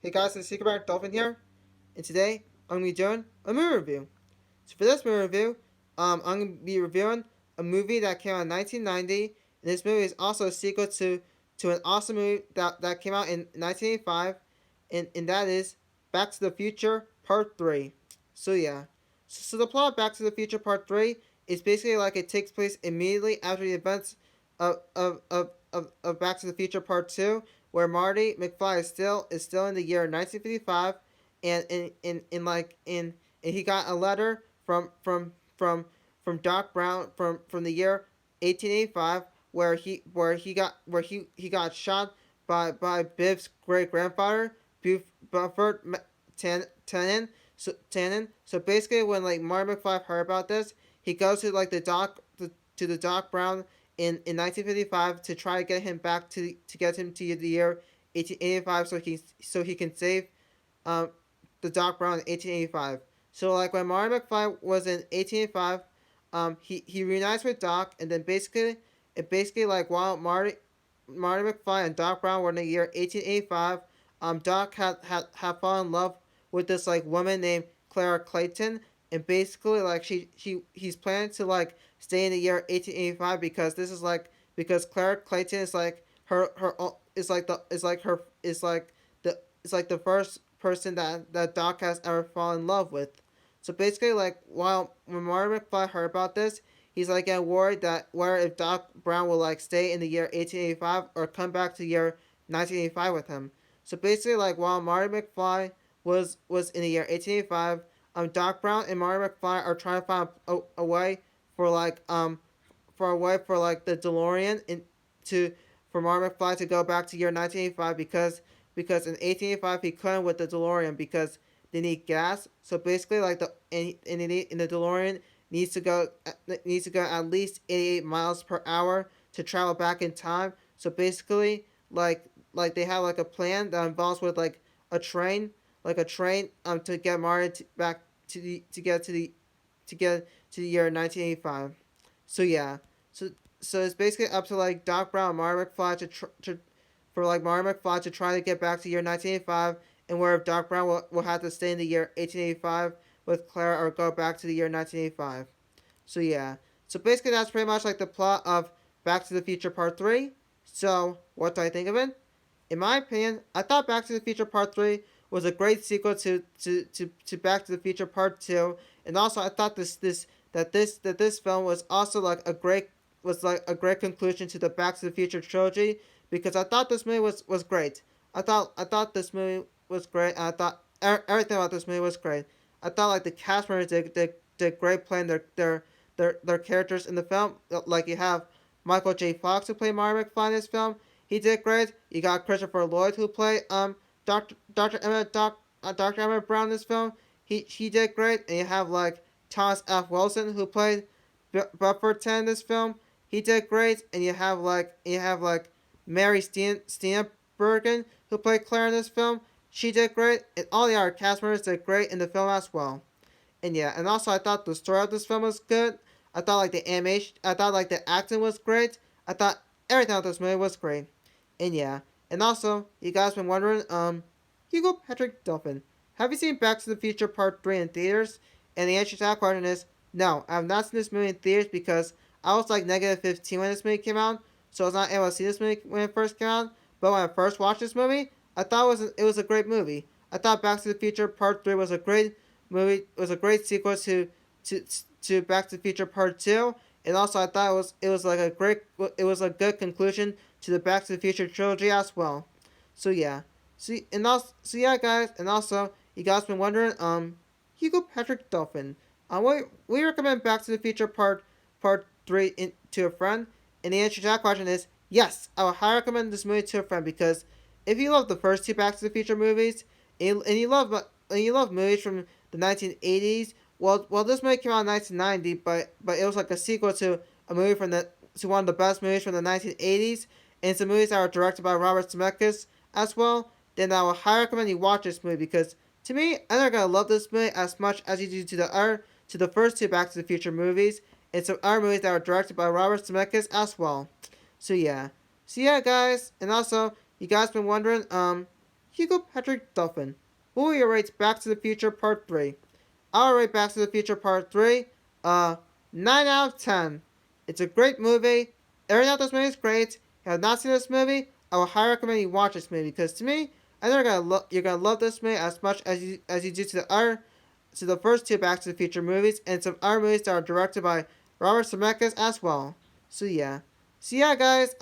Hey guys, it's Secretback Dolphin here, and today I'm gonna be doing a movie review. So for this movie review, I'm gonna be reviewing a movie that came out in 1990, and this movie is also a sequel to an awesome movie that came out in 1985, and that is Back to the Future Part 3. So yeah, so the plot of Back to the Future Part 3 is basically like it takes place immediately after the events of Back to the Future Part 2, where Marty McFly is still in the year 1955, and he got a letter from Doc Brown from the year 1885, where he got shot by Biff's great grandfather, Buford Tannen. So basically, when like Marty McFly heard about this, he goes to like to the Doc Brown in 1955 to try to get him back to get him to the year 1885, so he can save um the Doc Brown in 1885. So like when Marty McFly was in 1885, he reunites with Doc, and then basically like while Marty McFly and Doc Brown were in the year 1885, Doc had fallen in love with this like woman named Clara Clayton, and basically like he's planning to like stay in the year 1885 because this is like because Clara Clayton is like her is like the first person that Doc has ever fallen in love with. So basically, like while when Marty McFly heard about this, he's like getting worried that where if Doc Brown will like stay in the year 1885 or come back to the year 1985 with him. So basically, like while Marty McFly was in the year 1885, Doc Brown and Marty McFly are trying to find a way for like for a way for like the DeLorean in to for Marty McFly to go back to year 1985 because in 1885 he couldn't with the DeLorean because they need gas. So basically, like the DeLorean needs to go at least 88 miles per hour to travel back in time. So basically, like they have like a plan that involves with a train, like a train to get Marty back to get to the year 1985. So yeah, so so it's basically up to like Doc Brown and Marty McFly to for like Marty McFly to try to get back to year 1985, and where Doc Brown will have to stay in the year 1885 with Clara or go back to the year 1985. So yeah, so basically that's pretty much like the plot of Back to the Future Part 3. So what do I think of it? In my opinion, I thought Back to the Future Part 3 was a great sequel to Back to the Future Part 2, and also I thought this film was also like a great conclusion to the Back to the Future trilogy because I thought this movie was great. I thought this movie was great. And I thought everything about this movie was great. I thought like the cast members did great playing their characters in the film. Like you have Michael J. Fox who played Marty McFly in this film. He did great. You got Christopher Lloyd who played Dr. Emmett Brown in this film. He did great. And you have like Thomas F. Wilson who played Bufferton in this film. He did great. And you have like Mary Steenburgen who played Claire in this film. She did great, and all the other cast members did great in the film as well. And yeah, and also I thought the story of this film was good. I thought like the animation, I thought like the acting was great. I thought everything about this movie was great. And yeah, and also you guys been wondering, Hugo Patrick Dolphin, have you seen Back to the Future Part 3 in theaters? And the answer to that question is no. I have not seen this movie in theaters because I was like negative 15 when this movie came out, so I was not able to see this movie when it first came out. But when I first watched this movie, I thought it was a great movie. I thought Back to the Future Part 3 was a great movie. It was a great sequel to to Back to the Future Part 2, and also I thought it was a good conclusion to the Back to the Future trilogy as well. So yeah, so yeah, guys, and also you guys been wondering, Hugo Patrick Dolphin, we recommend Back to the Future Part 3 to a friend, and the answer to that question is yes. I would highly recommend this movie to a friend because if you love the first two Back to the Future movies and you love movies from the 1980s, well, this movie came out in 1990, but it was like a sequel to a movie from the to one of the best movies from the 1980s, and some movies that were directed by Robert Zemeckis as well. Then I would highly recommend you watch this movie because to me, I'm not gonna love this movie as much as you do to the first two Back to the Future movies, and some other movies that were directed by Robert Zemeckis as well. So yeah, guys, and also you guys been wondering, Hugo Patrick Dolphin. Movie rates Back to the Future Part 3. I'll rate Back to the Future Part 3 uh 9 out of 10. It's a great movie. Everything about this movie is great. If you have not seen this movie, I would highly recommend you watch this movie because to me, I know you're gonna love this movie as much as you do to the first two Back to the Future movies and some other movies that are directed by Robert Zemeckis as well. So yeah. So yeah guys,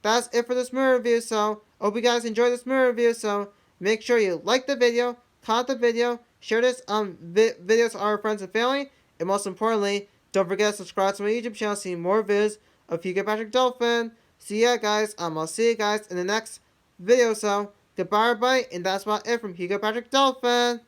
that's it for this movie review. So I hope you guys enjoyed this movie review. So make sure you like the video, comment the video, share this video to our friends and family, and most importantly, don't forget to subscribe to my YouTube channel to see more videos of Hugo Patrick Dolphin. So yeah guys, I'll see you guys in the next video. So goodbye everybody, and that's about it from Hugo Patrick Dolphin.